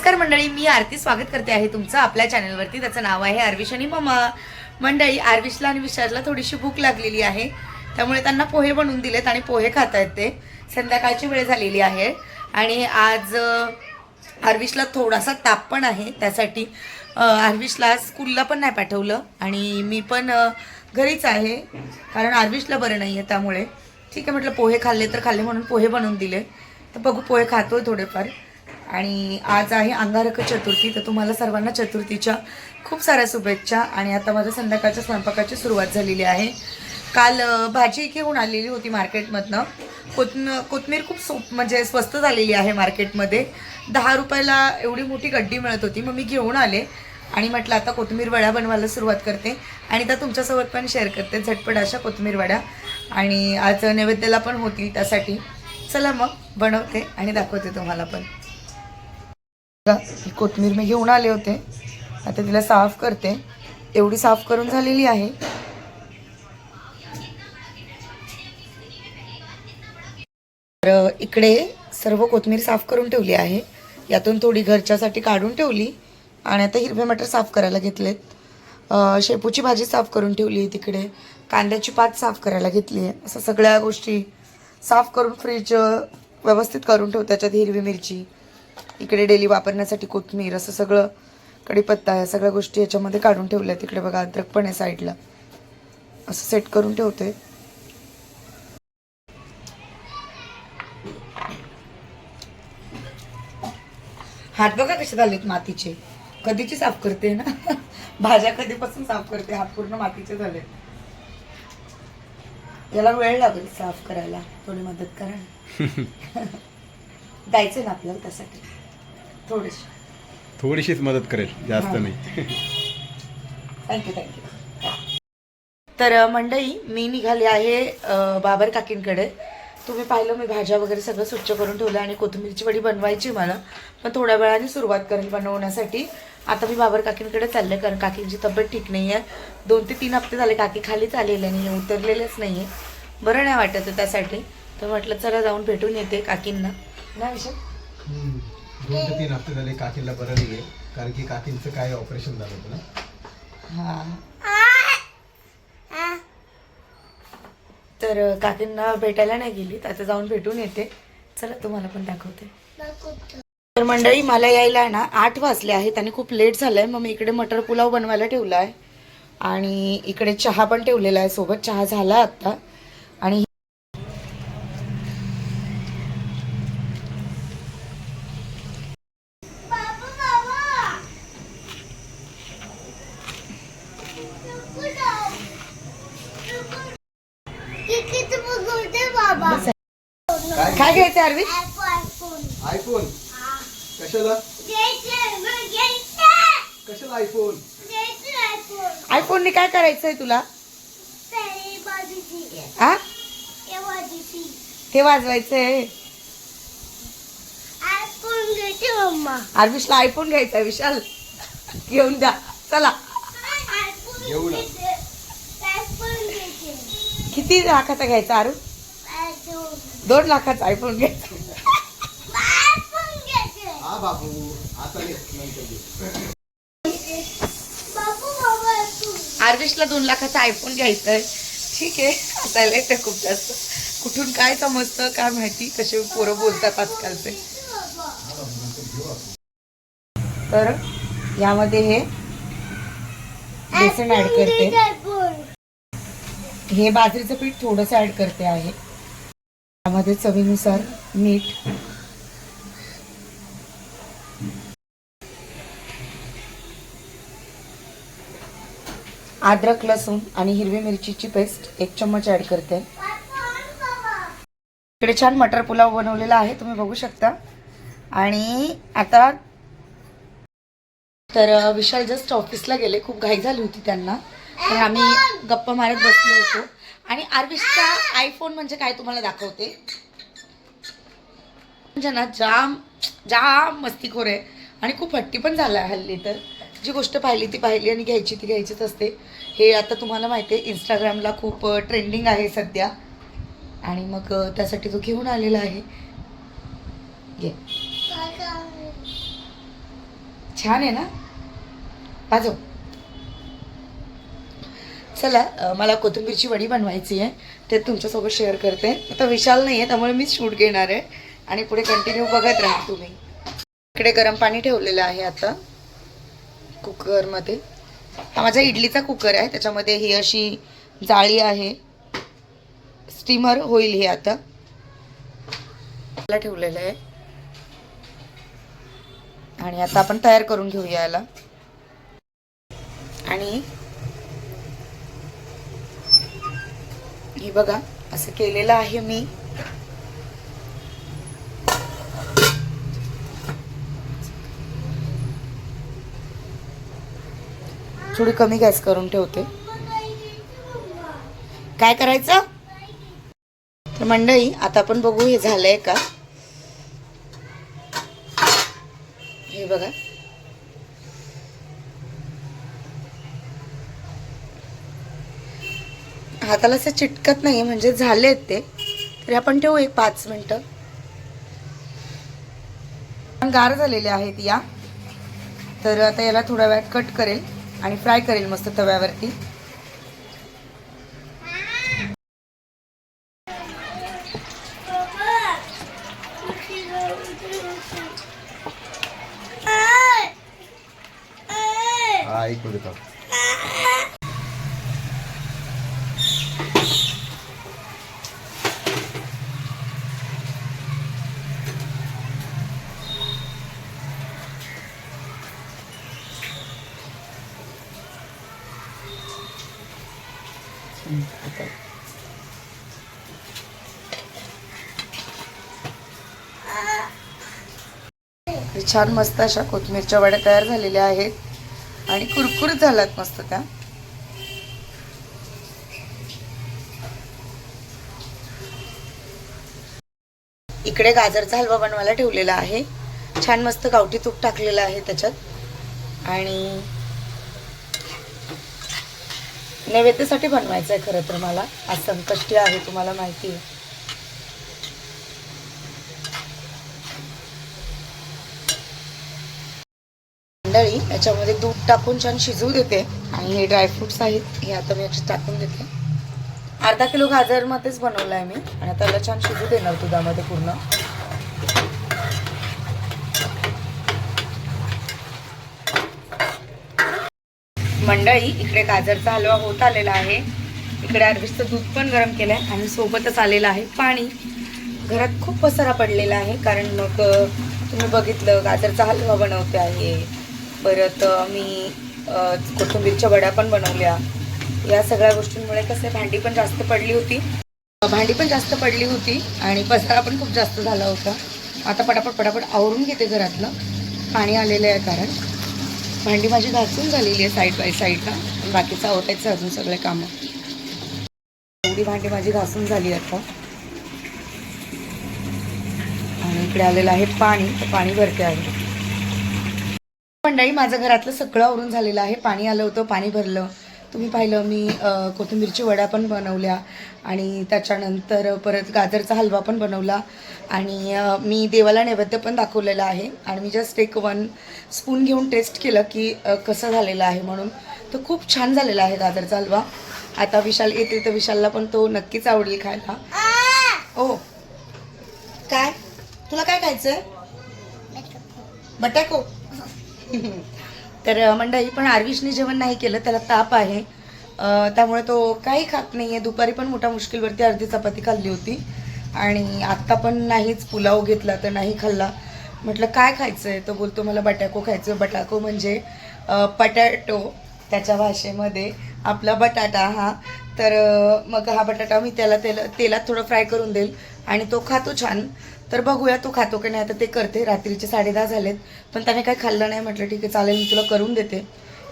नमस्कार मंडळी, मी आरती स्वागत करते आहे तुमचं आपल्या चॅनलवरती. त्याचं नाव आहे आरविश आणि मम्मा. मंडळी, आरविशला आणि विशालला थोडीशी भूक लागलेली आहे, त्यामुळे त्यांना पोहे बनवून दिलेत आणि पोहे खाता आहेत. ते संध्याकाळची वेळ झालेली आहे आणि आज आरविशला थोडासा ताप पण आहे, त्यासाठी आरविशला स्कूलला पण नाही पाठवलं आणि मी पण घरीच आहे कारण आरविशला बरं नाही आहे. त्यामुळे ठीक आहे म्हटलं, पोहे खाल्ले तर खाल्ले म्हणून पोहे बनवून दिले. तर बघू, पोहे खातोय थोडेफार. आणि आज आहे अंगारक चतुर्थी, तर तुम्हाला सर्वांना चतुर्थीच्या खूप साऱ्या शुभेच्छा. आणि आता माझ्या संध्याकाळच्या स्वयंपाकाची सुरुवात झालेली आहे. काल भाजी घेऊन आलेली होती मार्केटमधनं. कोथमीर खूप म्हणजे स्वस्त झालेली आहे मार्केटमध्ये. 10 रुपयाला एवढी मोठी गड्डी मिळत होती. मग मी घेऊन आले आणि म्हटलं आता कोथमीर वड्या बनवायला सुरुवात करते आणि त्या तुमच्यासोबत पण शेअर करते, झटपट अशा कोथमीर वड्या. आणि आज नैवेद्याला पण होती, त्यासाठी चला मग बनवते आणि दाखवते तुम्हाला पण. कोथमीर मी घेऊन आले होते, आता तिला साफ करते. एवढी साफ करून झालेली आहे. तर इकडे सर्व कोथमीर साफ करून ठेवली आहे. यातून थोडी घरच्यासाठी काढून ठेवली आणि आता हिरवे मटर साफ करायला घेतलेत. शेपूची भाजी साफ करून ठेवली आहे. तिकडे कांद्याची पात साफ करायला घेतली आहे. असं सगळ्या गोष्टी साफ करून फ्रीज व्यवस्थित करून ठेवते. त्याच्यात हिरवी मिरची, इकडे डेली वापरण्यासाठी कोथमीर, असं सगळं, कढीपत्ता, या सगळ्या गोष्टी याच्यामध्ये काढून ठेवल्या. तिकडे बघा अद्रक पण आहे साईडला, असं सेट करून ठेवते. हात बघा कसे झालेत मातीचे. कधीची साफ करते ना भाज्या कधीपासून साफ करते, हात पूर्ण मातीचे झाले. याला वेळ लागेल साफ करायला, थोडी मदत करा जायचं ना आपल्याला, त्यासाठी थोडीशीच मदत करेल, जास्त नाही. थँक्यू. तर मंडळी, मी निघाली आहे बाबर काकींकडे. तुम्ही पाहिलं, मी भाज्या वगैरे सगळं स्वच्छ करून ठेवलं आणि कोथिंबीरची वडी बनवायची मला, पण थोड्या वेळाने सुरुवात करेल बनवण्यासाठी. आता मी बाबर काकींकडे चालले कारण काकींची तब्येत ठीक नाही आहे. 2 ते 3 हप्ते झाले काकी खालीच आलेले नाही आहे, उतरलेलेच नाही आहे, बरं नाही वाटत आहे. त्यासाठी तर म्हटलं चला जाऊन भेटून येते काकींना ना. विषय 2 ते 3 हप्ते झाले काकींना बरं नाही आहे, कारण की काकींचं काय ऑपरेशन झालं होतं ना. हां, तर काकींना भेटायला नाही गेली, आता जाऊन भेटून येते. चला तुम्हाला पण दाखवते. तर मंडळी, मला यायला ना 8 वाजले आहेत आणि खूप लेट झालं आहे. मग मी इकडे मटर पुलाव बनवायला ठेवला आहे आणि इकडे चहा पण ठेवलेला आहे सोबत. चहा झाला आत्ता. आणि काय घ्यायचं अरविंद? आयफोन कशाला? आयफोन आयफोनने काय करायचंय तुला? आ, ते वाजवायचंय. आरविशला आयफोन घ्यायचा. विशाल घेऊन द्या, चला. घेऊ ना. किती लाखाचा घ्यायचा आरू? 2 लाखाचा आयफोन घ्यायचा. हा बाबू, आता नंतर आरविशला 2 लाखाचा आयफोन घ्यायचा आहे. ठीक आहे, हसायला येतं खूप जास्त. कुठून काय समजतं काय माहिती, कसे पोरं बोलतात आजकालचे. तर यामध्ये हे बेसन ऍड करते. हे बाजरीचं पीठ थोडंसं ऍड करते आहे. यामध्ये चवीनुसार मीठ, अद्रक, लसूण आणि हिरवी मिरचीची पेस्ट 1 चम्मच ऍड करते. इकडे छान मटर पुलाव बनवलेला आहे, तुम्ही बघू शकता. आणि आता तर विशाल जस्ट ऑफिसला गेले, खूप घाई झाली होती त्यांना, तर आम्ही गप्पा मारत बसलो होतो. आणि आरविशचा आयफोन म्हणजे काय तुम्हाला दाखवते. म्हणजे ना जाम जाम मस्तीखोर आहे आणि खूप हट्टी पण झाला आहे हल्ली. तर जी गोष्ट पाहिली ती पाहिली आणि घ्यायची ती घ्यायचीच असते. हे आता तुम्हाला माहिती आहे, इंस्टाग्रामला खूप ट्रेंडिंग आहे सध्या. आणि मग त्यासाठी तो घेऊन आलेला आहे. घे. छान आहे ना, वाजव. चला मला कोथिंबीरची वडी बनवायची आहे, ते तुमच्यासोबत शेअर करते. आता विशाल नाही आहे त्यामुळे मीच शूट घेणार आहे आणि पुढे कंटिन्यू बघत राहा तुम्ही. इकडे गरम पाणी ठेवलेलं आहे आता कुकरमध्ये. हा माझा इडलीचा कुकर आहे, त्याच्यामध्ये ही अशी जाळी आहे, स्टीमर होईल हे. आता ठेवलेलं आहे आणि आता आपण तयार करून घेऊया याला. आणि हे बघा असं केलेलं आहे मी. थोडी कमी गॅस करून ठेवते. काय करायचं तर मंडळी, आता आपण बघू हे झालंय का. हे बघा हाताला असं चिटकत नाही म्हणजे झालेत ते. तरी आपण ठेवू एक 5 मिनिटं. गार झालेले आहेत या. तर आता याला थोड्या वेळात कट करेल आणि फ्राय करेल मस्त तव्यावरती. हा एक मिनिट. छान मस्त अशा कोथिंबीरच्या वड्या तयार झालेल्या आहेत आणि कुरकुरीत झाल्यात मस्त त्या. इकडे गाजरचा हलवा बनवायला ठेवलेला आहे. छान मस्त गावठी तूप टाकलेलं आहे त्याच्यात. आणि नैवेद्यासाठी बनवायचं आहे खरं तर मला. आज संकष्टी आहे तुम्हाला माहिती आहे. मंडळी याच्यामध्ये दूध टाकून छान शिजवू देते आणि हे ड्रायफ्रुट्स आहेत हे आता मी याच्यात टाकून देते. अर्धा किलो गाजरमध्येच बनवलं आहे मी आणि आता त्याला छान शिजू देणार दुधामध्ये पूर्ण. मंडळी इकडे गाजरचा हलवा होत आलेला आहे. इकडे अर्विसचं दूध पण गरम केलं आहे आणि सोबतच आलेलं आहे पाणी. घरात खूप पसारा पडलेला आहे कारण मग तुम्ही बघितलं गाजरचा हलवा बनवते आहे, परत मी कोथिंबीरच्या वड्या पण बनवल्या. या सगळ्या गोष्टींमुळे कसं भांडी पण जास्त पडली होती आणि पसारा पण खूप जास्त झाला होता. आता पटापट आवरून घेते घरातलं. पाणी आलेलं आहे कारण भांडी माझी घासून झालेली आहे साईड बाय साईडला. बाकीचं आवटायचं अजून सगळे कामं. एवढी भांडी माझी घासून झाली आता. आणि इकडे आलेलं आहे पाणी, तर पाणी भरते आहे. मंडळी माझं घरातलं सगळं आवरून झालेलं आहे. पाणी आलं होतं, पाणी भरलं. तुम्ही पाहिलं मी कोथिंबीरची वड्या पण बनवल्या आणि त्याच्यानंतर परत गाजरचा हलवा पण बनवला आणि मी देवाला नैवेद्य पण दाखवलेला आहे. आणि मी जस्ट 1 स्पून घेऊन टेस्ट केलं की कसं झालेलं आहे म्हणून. तर खूप छान झालेला आहे गाजरचा हलवा. आता विशाल येते तर विशालला पण तो नक्कीच आवडेल खायला. ओ काय तुला काय खायचंय? बटाको. तर मंडळी पण आर्विशने जेवण नाही केलं, त्याला ताप आहे त्यामुळे तो काही खात नाही आहे. दुपारी पण मोठा मुश्किलवरती अर्धी चपाती खाल्ली होती आणि आत्ता पण नाहीच. पुलाव घेतला तर नाही खाल्ला. म्हटलं काय खायचं आहे, तो बोलतो मला बटाको खायचं. बटाको म्हणजे पटॅटो त्याच्या भाषेमध्ये, आपला बटाटा हा. तर मग हा बटाटा मी त्याला तेलात थोडं फ्राय करून देईल आणि तो खातो छान. तर बघूया तो खातो की नाही. आता ते करते. रात्रीचे 10:30 झालेत पण त्याने काही खाल्लं नाही. म्हटलं ठीक आहे चालेल, मी तुला करून देते.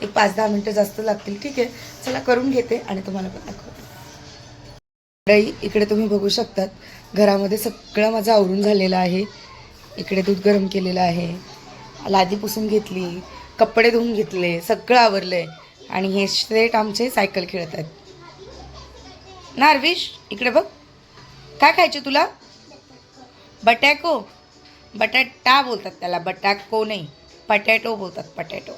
एक 5-10 मिनटं जास्त लागतील. ठीक आहे चला करून घेते आणि तुम्हाला पण दाखवते. इकडे तुम्ही बघू शकतात घरामध्ये सगळं माझं आवरून झालेलं आहे. इकडे दूध गरम केलेलं आहे, लादी पुसून घेतली, कपडे धुवून घेतले, सगळं आवरलं आहे. आणि हे स्ट्रेट आमचे सायकल खेळत आहेत ना. अर्विश इकडे बघ, काय खायचे तुला? बटॅको. बटाटा बोलतात त्याला, बटाको नाही. पटॅटो बोलतात, पटॅटो.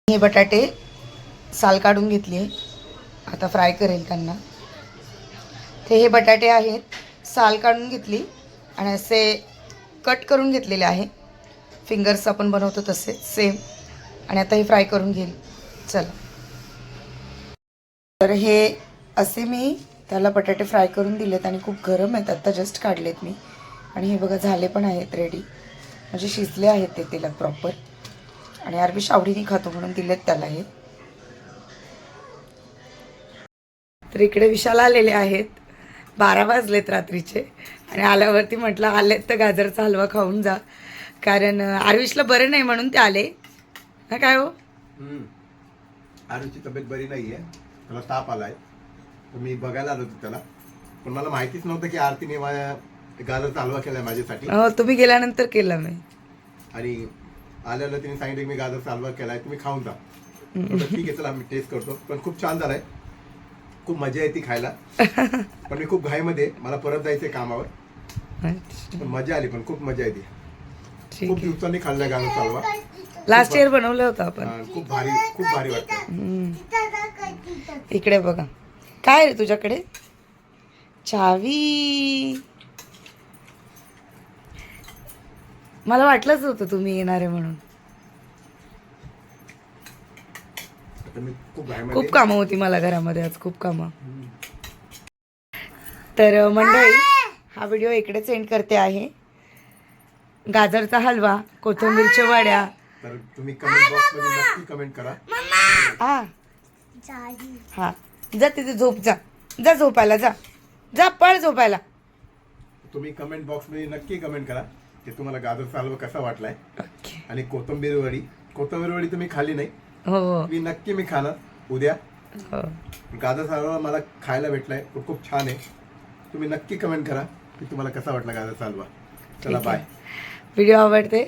हे बटाटे साल काढून घेतली, आता फ्राय करेल त्यांना. ते हे बटाटे आहेत, साल काढून घेतली आणि असे कट करून घेतलेले आहे. फिंगर्स आपण बनवतो तसे सेम. आणि आता हे फ्राय करून घेईल. चला, तर हे असे मी त्याला बटाटे फ्राय करून दिलेत आणि खूप गरम आहेत, आता जस्ट काढलेत मी. आणि हे बघा झाले पण आहेत रेडी, म्हणजे शिजले आहेत ते तेलात प्रॉपर. आणि आरविश आवडीने खातो म्हणून दिलेत त्याला हे. तर इकडे विशाल आलेले आहेत, 12 वाजलेत रात्रीचे. आणि आल्यावरती म्हटलं आलेत तर गाजरचा हलवा खाऊन जा, कारण आरविशला बरं नाही म्हणून ते आले ना. काय हो, आरुची तब्येत बरी नाहीये, त्याला ताप आलाय. तर मी बघायला आलो होतो त्याला, पण मला माहितीच नव्हतं की आरतीने गाजरचा हलवा केलाय माझ्यासाठी. तुम्ही गेल्यानंतर केला मी. आणि आल्याला तिने सांगितलं की मी गाजरचा हलवा केलाय, तुम्ही खाऊन जा. म्हटलं ठीक आहे, चला मी टेस्ट करतो. पण खूप छान झालाय, खूप मजा येते खायला. पण मी खूप घाईमध्ये, मला परत जायचंय कामावर. पण मजा आली, पण खूप मजा येते. ठीक खूप आहे. दिवसांनी खाल्लाय गाजरचा हलवा. लास्ट इयर बनवलं होतं आपण. खूप भारी वाटतं. इकडे बघा, काय रे तुझ्याकडे चावी. मला वाटलंच होतं तुम्ही येणार आहे म्हणून. आता मी खूप घाईमध्ये. खूप कामं होती मला घरामध्ये आज, खूप कामं. तर मंडळी, हा व्हिडिओ इकडेच एंड करते आहे. गाजरचा हलवा, कोथिंबीरच्या वड्या. तर तुम्ही कमेंट बॉक्स मध्ये नक्की कमेंट करा. हा, जा तिथे झोप, जा झोपायला, जा पळ झोपायला. तुम्ही कमेंट बॉक्स मध्ये नक्की कमेंट करा की तुम्हाला गाजरचा हलवा कसा वाटलाय. ओके. आणि कोथिंबीर वडी तुम्ही खाल्ली नाही. हो मी खाणार उद्या. हो. गाजरचा हलवा मला खायला भेटलाय, तो खूप छान आहे. तुम्ही नक्की कमेंट करा की तुम्हाला कसा वाटला गाजरचा हलवा. चला बाय. व्हिडिओ आवडते,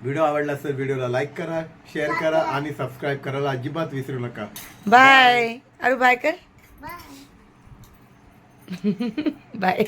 व्हिडिओ आवडला असेल व्हिडिओला लाईक करा, शेअर करा आणि सबस्क्राईब करायला अजिबात विसरू नका. बाय. अरे बाय कर. बाय.